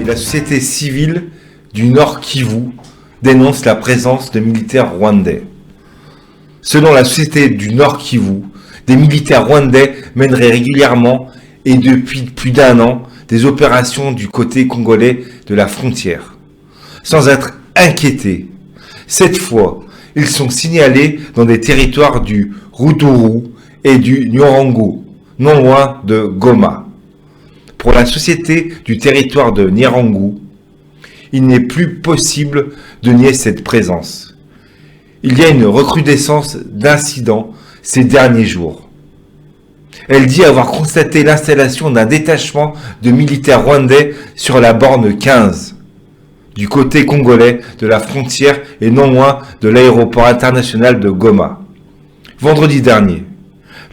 La société civile du Nord Kivu dénonce la présence de militaires rwandais. Selon la société du Nord Kivu, des militaires rwandais mèneraient régulièrement et depuis plus d'un an des opérations du côté congolais de la frontière, sans être inquiétés. Cette fois, ils sont signalés dans des territoires du Rutshuru et du Nyarugunga, non loin de Goma. Pour la société du territoire de Nyarugunga, il n'est plus possible de nier cette présence. Il y a une recrudescence d'incidents ces derniers jours. Elle dit avoir constaté l'installation d'un détachement de militaires rwandais sur la borne 15, du côté congolais de la frontière et non loin de l'aéroport international de Goma. Vendredi dernier,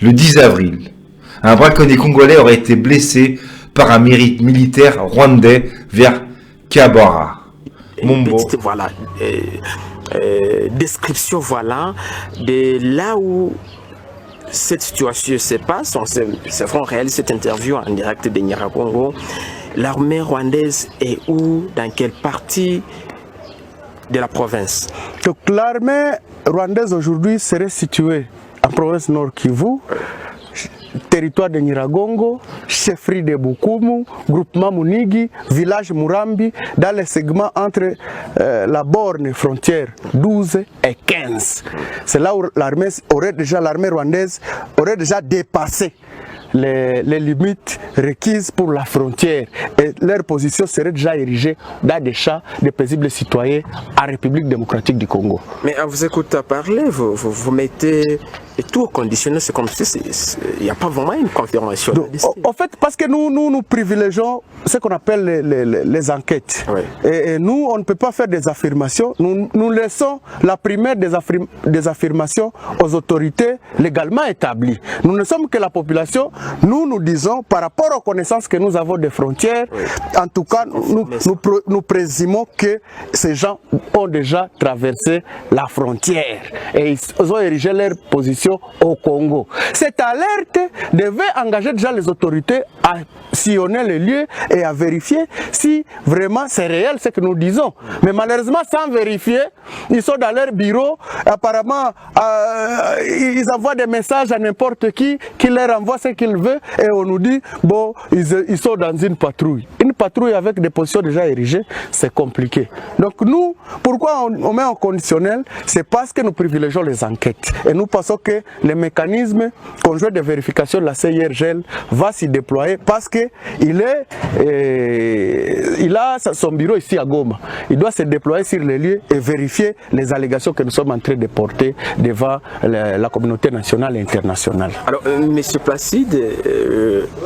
le 10 avril, un braconnier congolais aurait été blessé par un militaire rwandais vers Kabara. Petite, voilà, description voilà, de là où cette situation se passe. C'est vraiment réel cette interview en direct de Nyarugunga. L'armée rwandaise est où, dans quelle partie de la province? Donc l'armée rwandaise aujourd'hui serait située en province Nord Kivu, territoire de Nyarugunga, chefferie de Bukumu, groupement Munigi, village Murambi, dans les segments entre la borne frontière 12 et 15. C'est là où l'armée rwandaise aurait déjà dépassé les limites requises pour la frontière et leur position serait déjà érigée dans des champs de paisibles citoyens en République démocratique du Congo. Mais à vous écouter parler, vous mettez tout au conditionnel, c'est comme si il n'y a pas vraiment une confirmation. En fait, parce que nous privilégions ce qu'on appelle les enquêtes. Oui. Et nous, on ne peut pas faire des affirmations. Nous laissons la primaire des affirmations aux autorités légalement établies. Nous ne sommes que la population. Nous disons, par rapport aux connaissances que nous avons des frontières, oui. En tout cas, nous présumons que ces gens ont déjà traversé la frontière et ils ont érigé leur position au Congo. Cette alerte devait engager déjà les autorités à sillonner les lieux et à vérifier si vraiment c'est réel ce que nous disons. Mais malheureusement, sans vérifier, ils sont dans leur bureau, apparemment ils envoient des messages à n'importe qui leur envoie ce qu'il veut et on nous dit, bon, ils sont dans une patrouille. Une patrouille avec des positions déjà érigées, c'est compliqué. Donc nous, pourquoi on met en conditionnel? C'est parce que nous privilégions les enquêtes. Et nous pensons que le mécanisme conjoint de vérification de la CIRGL va s'y déployer parce qu'il a son bureau ici à Goma. Il doit se déployer sur les lieux et vérifier les allégations que nous sommes en train de porter devant la communauté nationale et internationale. Alors, M. Placide,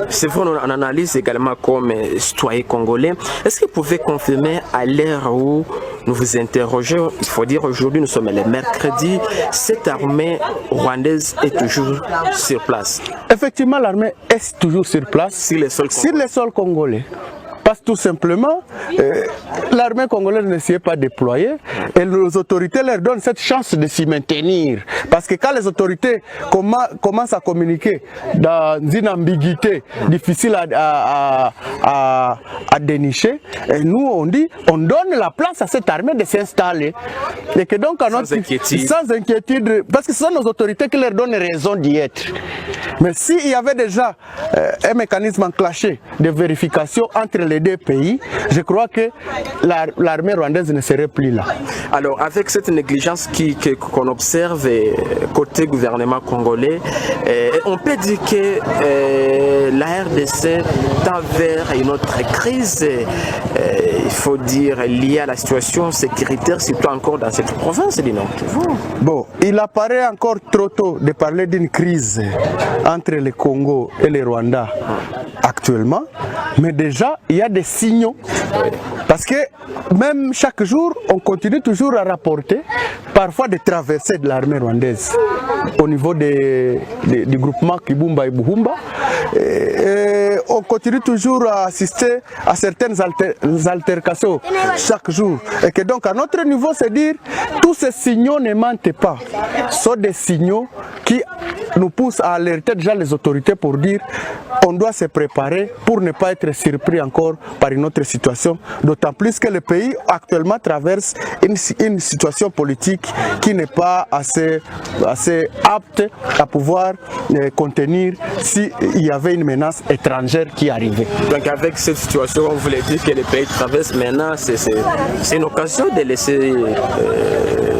c'est vrai, on analyse également comme citoyen congolais. Est-ce que vous pouvez confirmer à l'heure où nous vous interrogeons, il faut dire aujourd'hui, nous sommes le mercredi, cette armée rwandaise est toujours sur place? Effectivement, l'armée est toujours sur place sur les sols congolais. Parce que tout simplement, l'armée congolaise ne s'y est pas déployée et les autorités leur donnent cette chance de s'y maintenir. Parce que quand les autorités commencent à communiquer dans une ambiguïté difficile à dénicher, et nous on dit, on donne la place à cette armée de s'installer. Et que donc, sans inquiétude, parce que ce sont nos autorités qui leur donnent raison d'y être. Mais s'il y avait déjà un mécanisme enclenché de vérification entre les deux pays, je crois que l'armée rwandaise ne serait plus là. Alors, avec cette négligence qu'on observe côté gouvernement congolais, on peut dire que la RDC tend vers une autre crise, il faut dire, liée à la situation sécuritaire, surtout encore dans cette province du Nord Kivu. Bon, il apparaît encore trop tôt de parler d'une crise entre le Congo et le Rwanda actuellement, mais déjà il y a des signaux parce que même chaque jour on continue toujours à rapporter parfois des traversées de l'armée rwandaise au niveau du groupement Kibumba et Buhumba. on continue toujours à assister à certaines altercations chaque jour. Et que donc à notre niveau, c'est dire, tous ces signaux ne mentent pas. Ce sont des signaux qui nous poussent à alerter déjà les autorités pour dire on doit se préparer pour ne pas être surpris encore par une autre situation. D'autant plus que le pays actuellement traverse une situation politique qui n'est pas assez apte à pouvoir contenir s'il y avait une menace étrangère qui arrivait. Donc avec cette situation, on voulait dire que le pays traverse maintenant, c'est une occasion de laisser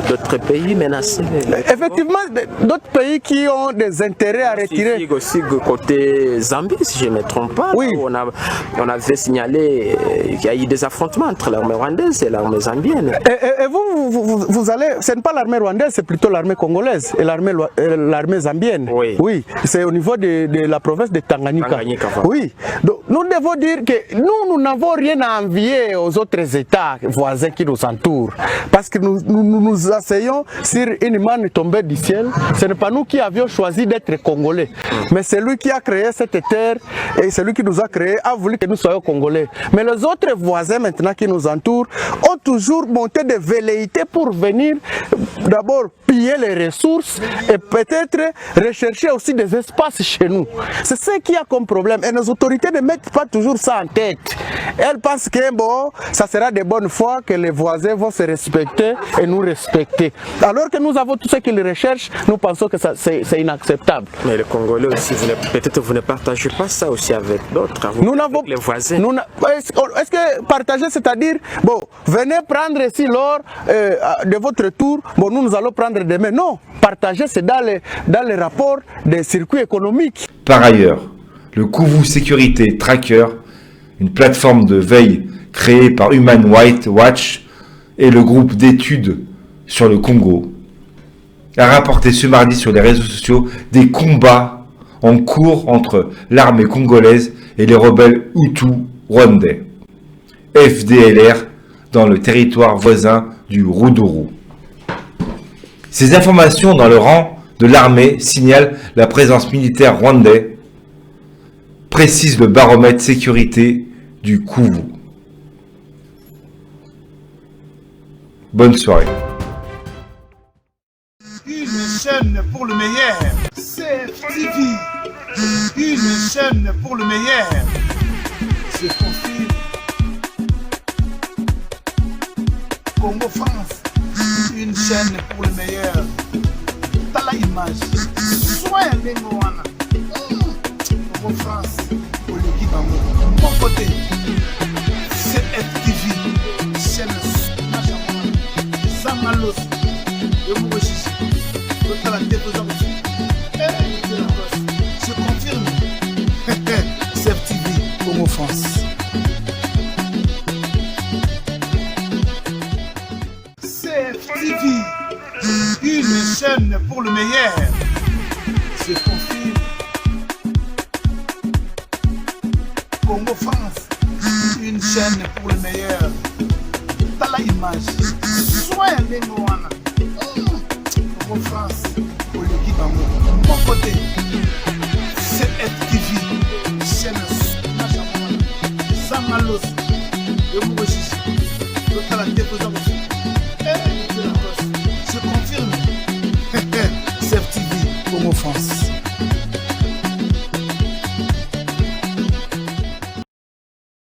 d'autres pays menacés. Effectivement, d'autres pays qui ont des intérêts à retirer. Aussi côté Zambie, si je ne me trompe pas, oui. On avait signalé qu'il y a eu des affrontements entre l'armée rwandaise et l'armée zambienne. Et vous allez, ce n'est pas l'armée rwandaise, c'est plutôt l'armée congolaise et l'armée zambienne. Oui, oui, c'est au niveau de la province de Tanganyika. Oui, donc nous devons dire que nous n'avons rien à envier aux autres États voisins qui nous entourent. Parce que nous asseyons sur une manne tombée du ciel. Ce n'est pas nous qui avions choisi d'être Congolais. Mais celui qui a créé cette terre et celui qui nous a créé a voulu que nous soyons Congolais. Mais les autres voisins maintenant qui nous entourent ont toujours monté des velléités pour venir d'abord piller les ressources et peut-être rechercher aussi des espaces chez nous. C'est ce qu'il y a comme problème. Et nos autorités ne mettent pas toujours ça en tête. Elles pensent que bon, ça sera de bonne foi que les voisins vont se respecter et nous respecter. Alors que nous avons tout ce qu'ils recherchent, nous pensons que c'est inacceptable. Mais les Congolais aussi, peut-être vous ne partagez pas ça aussi avec d'autres, avec les voisins. Est-ce que partager, c'est-à-dire, bon, venez prendre ici l'or de votre tour, bon, nous allons prendre demain. Non, partager, c'est dans les rapports des circuits économiques. Par ailleurs, le Kuvu Security Tracker, une plateforme de veille créée par Human Rights Watch et le groupe d'études sur le Congo, a rapporté ce mardi sur les réseaux sociaux des combats en cours entre l'armée congolaise et les rebelles Hutus rwandais, FDLR, dans le territoire voisin du Ruduru. Ces informations dans le rang de l'armée signalent la présence militaire rwandaise, précise le baromètre sécurité du Kuvu. Bonne soirée. Une chaîne pour le meilleur, CFTV. Une chaîne pour le meilleur, c'est confirme. Congo France, une chaîne pour le meilleur. T'as la image, soin d'Engoana. Congo France, pour l'équipe en mon côté, CFTV, chaîne Samalos, et vous recherchez. Je confirme. CFTV, Congo France. CFTV, une chaîne pour le meilleur. Je confirme. Congo France, une chaîne pour le meilleur. T'as la image. Soin d'Engoana. Congo France, pour l'équipe en mon côté, CFTV, chaîne Samalos, et vous recherchez.